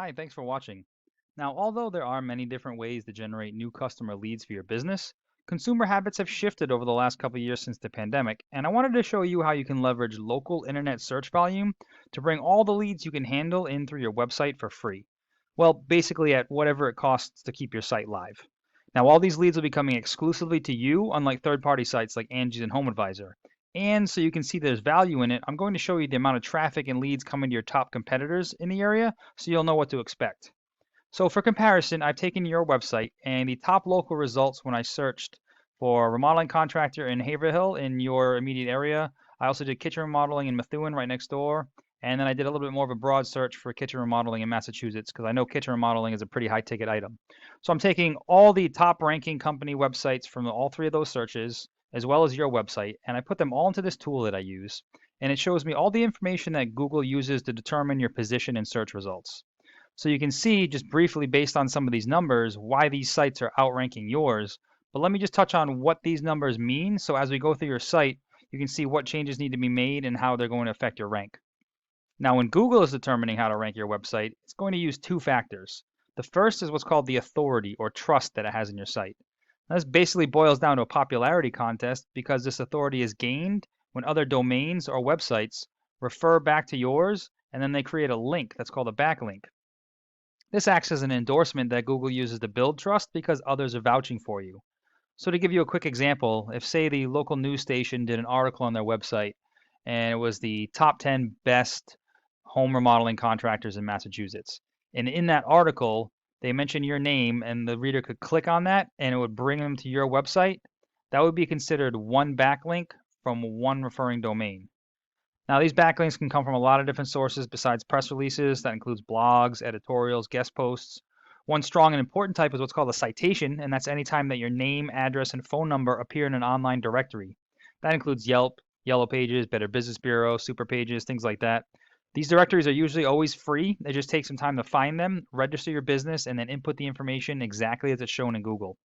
Hi, thanks for watching. Now, although there are many different ways to generate new customer leads for your business, consumer habits have shifted over the last couple of years since the pandemic, and I wanted to show you how you can leverage local internet search volume to bring all the leads you can handle in through your website for free. Well, basically at whatever it costs to keep your site live. Now, all these leads will be coming exclusively to you, unlike third-party sites like Angie's and HomeAdvisor. And so you can see there's value in it, I'm going to show you the amount of traffic and leads coming to your top competitors in the area so you'll know what to expect. So for comparison, I've taken your website and the top local results when I searched for a remodeling contractor in Haverhill in your immediate area. I also did kitchen remodeling in Methuen right next door. And then I did a little bit more of a broad search for kitchen remodeling in Massachusetts because I know kitchen remodeling is a pretty high ticket item. So I'm taking all the top ranking company websites from all three of those searches, as well as your website, and I put them all into this tool that I use. And it shows me all the information that Google uses to determine your position in search results. So you can see just briefly based on some of these numbers why these sites are outranking yours. But let me just touch on what these numbers mean. So as we go through your site, you can see what changes need to be made and how they're going to affect your rank. Now, when Google is determining how to rank your website, it's going to use two factors. The first is what's called the authority or trust that it has in your site. Now, this basically boils down to a popularity contest because this authority is gained when other domains or websites refer back to yours and then they create a link that's called a backlink. This acts as an endorsement that Google uses to build trust because others are vouching for you. So to give you a quick example, if say the local news station did an article on their website and it was the top 10 best home remodeling contractors in Massachusetts, and in that article, they mention your name and the reader could click on that and it would bring them to your website, that would be considered one backlink from one referring domain. Now, these backlinks can come from a lot of different sources besides press releases. That includes blogs, editorials, guest posts. One strong and important type is what's called a citation, and that's any time that your name, address, and phone number appear in an online directory. That includes Yelp, Yellow Pages, Better Business Bureau, Super Pages, things like that. These directories are usually always free. It just takes some time to find them, register your business, and then input the information exactly as it's shown in Google.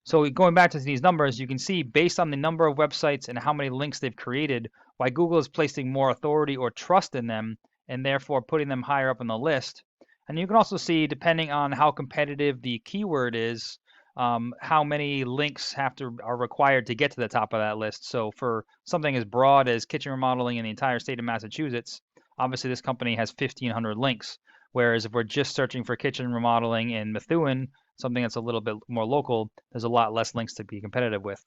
So going back to these numbers, you can see based on the number of websites and how many links they've created, why Google is placing more authority or trust in them and therefore putting them higher up on the list. And you can also see, depending on how competitive the keyword is, how many links are required to get to the top of that list. So for something as broad as kitchen remodeling in the entire state of Massachusetts, obviously this company has 1,500 links. Whereas if we're just searching for kitchen remodeling in Methuen, something that's a little bit more local, there's a lot less links to be competitive with.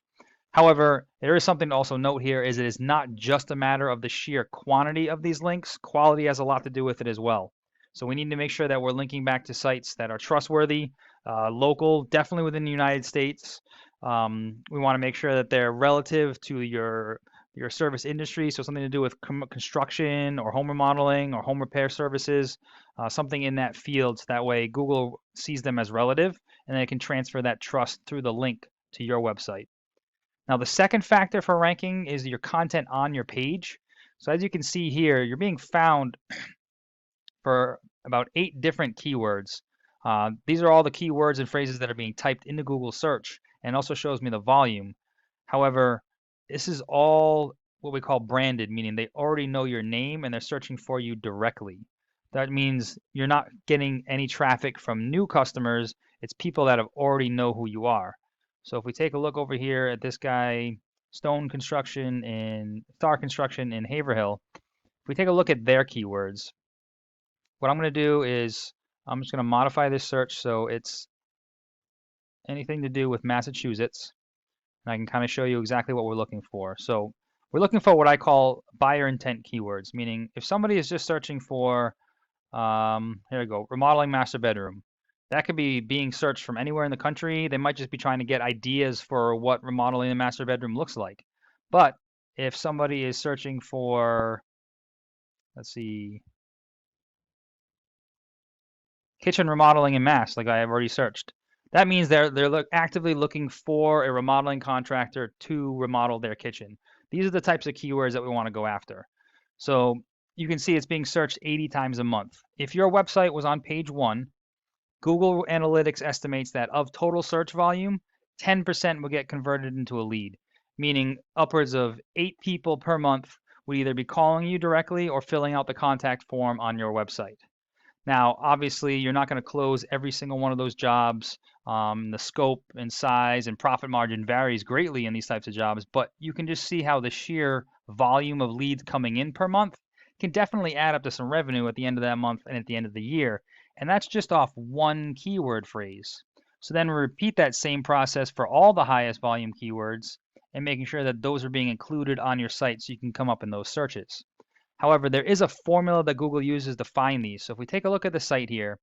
However, there is something to also note here is it is not just a matter of the sheer quantity of these links. Quality has a lot to do with it as well. So we need to make sure that we're linking back to sites that are trustworthy, local, definitely within the United States. We want to make sure that they're relative to your service industry, so something to do with construction or home remodeling or home repair services, something in that field, so that way Google sees them as relative and then it can transfer that trust through the link to your website. Now, the second factor for ranking is your content on your page. So as you can see here, you're being found for about 8 different keywords. These are all the keywords and phrases that are being typed into Google search and also shows me the volume. However, this is all what we call branded, meaning they already know your name and they're searching for you directly. That means you're not getting any traffic from new customers. It's people that have already know who you are. So if we take a look over here at this guy, Star Construction in Haverhill, if we take a look at their keywords, what I'm going to do is I'm just going to modify this search so it's anything to do with Massachusetts. And I can kind of show you exactly what we're looking for. So we're looking for what I call buyer intent keywords, meaning if somebody is just searching for, here we go, remodeling master bedroom. That could be being searched from anywhere in the country. They might just be trying to get ideas for what remodeling a master bedroom looks like. But if somebody is searching for, let's see, kitchen remodeling in Mass, like I have already searched, that means they're actively looking for a remodeling contractor to remodel their kitchen. These are the types of keywords that we want to go after. So you can see it's being searched 80 times a month. If your website was on page 1, Google Analytics estimates that of total search volume, 10% will get converted into a lead, meaning upwards of 8 people per month would either be calling you directly or filling out the contact form on your website. Now, obviously, you're not going to close every single one of those jobs. The scope and size and profit margin varies greatly in these types of jobs, but you can just see how the sheer volume of leads coming in per month can definitely add up to some revenue at the end of that month and at the end of the year. And that's just off one keyword phrase. So then repeat that same process for all the highest volume keywords and making sure that those are being included on your site so you can come up in those searches. However, there is a formula that Google uses to find these. So if we take a look at the site here,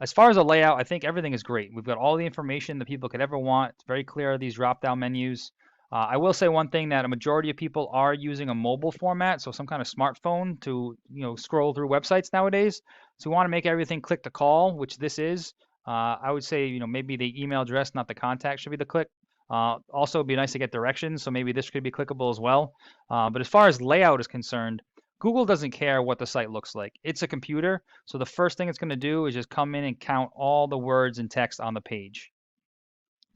as far as the layout, I think everything is great. We've got all the information that people could ever want. It's very clear, these drop-down menus. I will say one thing, that a majority of people are using a mobile format, so some kind of smartphone to scroll through websites nowadays. So we want to make everything click to call, which this is. I would say maybe the email address, not the contact, should be the click. Also, it'd be nice to get directions, so maybe this could be clickable as well. But as far as layout is concerned, Google doesn't care what the site looks like. It's a computer, so the first thing it's going to do is just come in and count all the words and text on the page.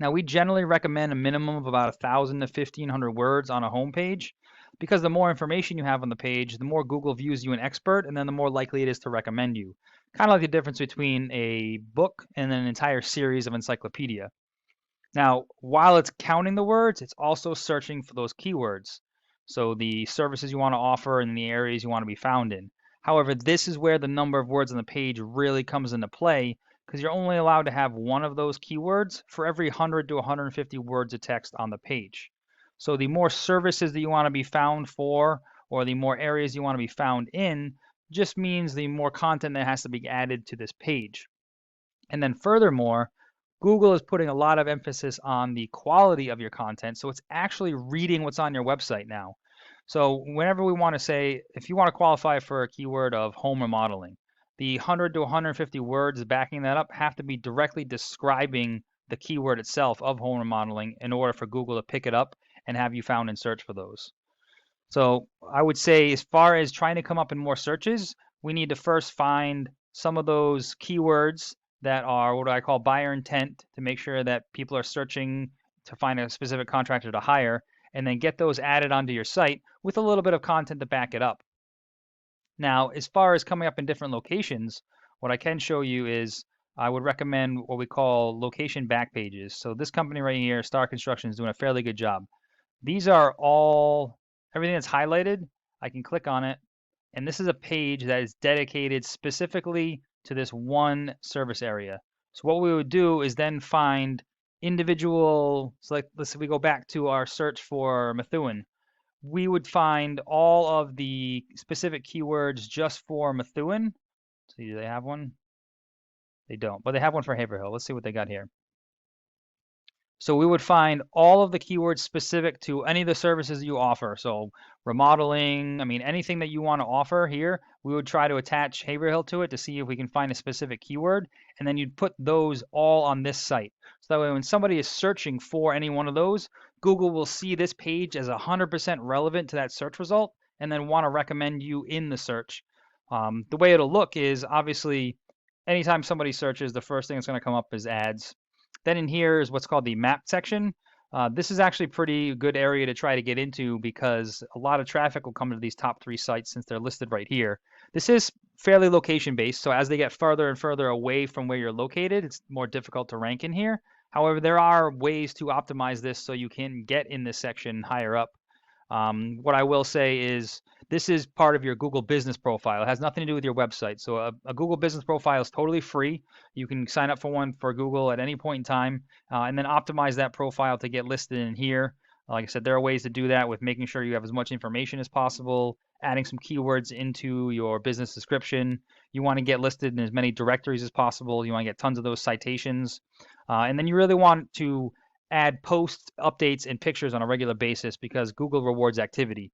Now, we generally recommend a minimum of about 1,000 to 1,500 words on a home page, because the more information you have on the page, the more Google views you an expert, and then the more likely it is to recommend you. Kind of like the difference between a book and an entire series of encyclopedia. Now, while it's counting the words, it's also searching for those keywords. So the services you want to offer and the areas you want to be found in. However, this is where the number of words on the page really comes into play, because you're only allowed to have one of those keywords for every 100 to 150 words of text on the page. So the more services that you want to be found for, or the more areas you want to be found in, just means the more content that has to be added to this page. And then furthermore, Google is putting a lot of emphasis on the quality of your content. So it's actually reading what's on your website now. So whenever we want to say, if you want to qualify for a keyword of home remodeling, the 100 to 150 words backing that up have to be directly describing the keyword itself of home remodeling in order for Google to pick it up and have you found and search for those. So I would say, as far as trying to come up in more searches, we need to first find some of those keywords that are what I call buyer intent, to make sure that people are searching to find a specific contractor to hire, and then get those added onto your site with a little bit of content to back it up. Now, as far as coming up in different locations, what I can show you is I would recommend what we call location back pages. So this company right here, Star Construction, is doing a fairly good job. These are all, everything that's highlighted, I can click on it, and this is a page that is dedicated specifically to this one service area. So what we would do is then find individual, so like let's say we go back to our search for Methuen. We would find all of the specific keywords just for Methuen. So do they have one? They don't, but they have one for Haverhill. Let's see what they got here. So we would find all of the keywords specific to any of the services you offer. So remodeling, I mean, anything that you want to offer here, we would try to attach Haverhill to it to see if we can find a specific keyword. And then you'd put those all on this site. So that way when somebody is searching for any one of those, Google will see this page as 100% relevant to that search result and then want to recommend you in the search. The way it'll look is, obviously, anytime somebody searches, the first thing that's going to come up is ads. Then in here is what's called the map section. This is actually a pretty good area to try to get into, because a lot of traffic will come to these top 3 sites since they're listed right here. This is fairly location based, so as they get further and further away from where you're located, it's more difficult to rank in here. However, there are ways to optimize this so you can get in this section higher up. What I will say is, this is part of your Google business profile. It has nothing to do with your website. So a Google business profile is totally free. You can sign up for one for Google at any point in time, and then optimize that profile to get listed in here. Like I said, there are ways to do that with making sure you have as much information as possible, adding some keywords into your business description. You want to get listed in as many directories as possible. You want to get tons of those citations. And then you really want to add posts, updates, and pictures on a regular basis, because Google rewards activity.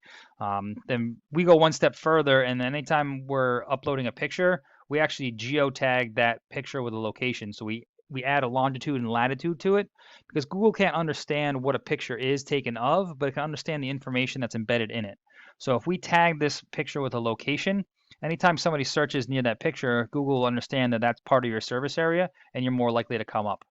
Then we go one step further, and anytime we're uploading a picture, we actually geotag that picture with a location. So we add a longitude and latitude to it, because Google can't understand what a picture is taken of, but it can understand the information that's embedded in it. So if we tag this picture with a location, anytime somebody searches near that picture, Google will understand that that's part of your service area, and you're more likely to come up.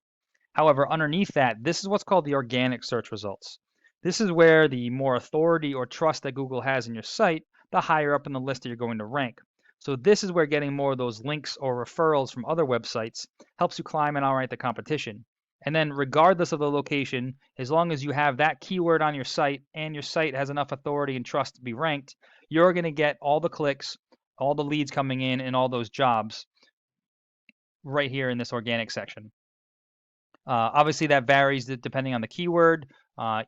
However, underneath that, this is what's called the organic search results. This is where the more authority or trust that Google has in your site, the higher up in the list that you're going to rank. So this is where getting more of those links or referrals from other websites helps you climb and outright the competition. And then regardless of the location, as long as you have that keyword on your site and your site has enough authority and trust to be ranked, you're going to get all the clicks, all the leads coming in, and all those jobs right here in this organic section. Obviously, that varies depending on the keyword.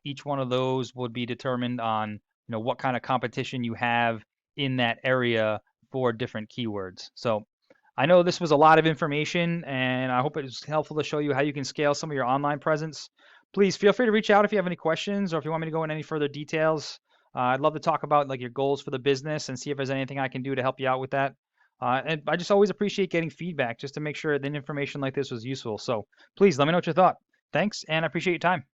Each one of those would be determined on what kind of competition you have in that area for different keywords. So I know this was a lot of information, and I hope it was helpful to show you how you can scale some of your online presence. Please feel free to reach out if you have any questions or if you want me to go into any further details. I'd love to talk about like your goals for the business and see if there's anything I can do to help you out with that. And I just always appreciate getting feedback just to make sure that information like this was useful. So please let me know what you thought. Thanks, and I appreciate your time.